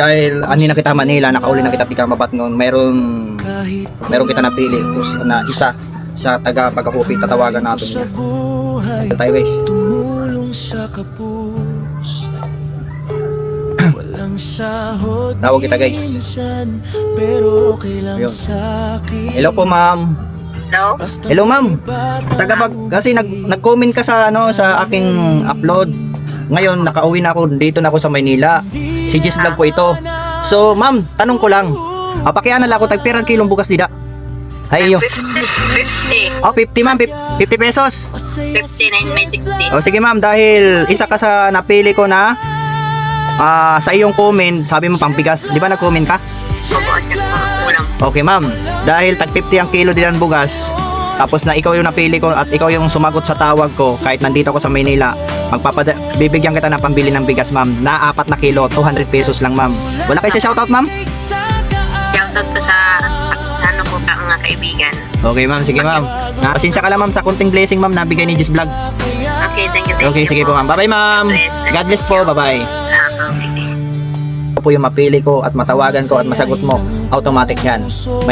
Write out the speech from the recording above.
Dahil ani na kita Manila, nakauli na kita di ka Mabatngon, meron kita napili na isa sa taga Pagkakupi, tatawagan natin niya. Tayo guys. Tawag kita guys. Ayun. Hello po ma'am. Hello? Hello ma'am. Kasi nag-comment ka sa sa aking upload. Ngayon nakauwi na ako, dito na ako sa Maynila. Si Jess Vlog po ito. So ma'am, tanong ko lang. Pakianal ako tagpirang kilong bukas dida. Ay iyo. 50. Oh, 50 ma'am, 50 pesos. 59 may 60. O sige ma'am, dahil isa ka sa napili ko na sa iyong comment, sabi mo pangbigas. Di ba nag-comment ka? Opo, at saka ulam. Okay ma'am, dahil tag 50 ang kilo din ang bugas, tapos na ikaw yung napili ko at ikaw yung sumagot sa tawag ko kahit nandito ako sa Maynila, bibigyan kita ng pambili ng bigas ma'am na 4 na kilo, 200 pesos lang ma'am. Wala kayo sa shoutout ma'am? Shoutout po sa ano po ka mga kaibigan. Okay ma'am, sige ma'am. Pasensya ka lang ma'am sa kunting blessing ma'am nabigay ni Jess Vlog. Okay, thank you. Okay, sige po ma'am. Bye bye ma'am. God bless po, bye bye. Okay. Ako po yung mapili ko at matawagan ko at masagot mo, automatic yan. May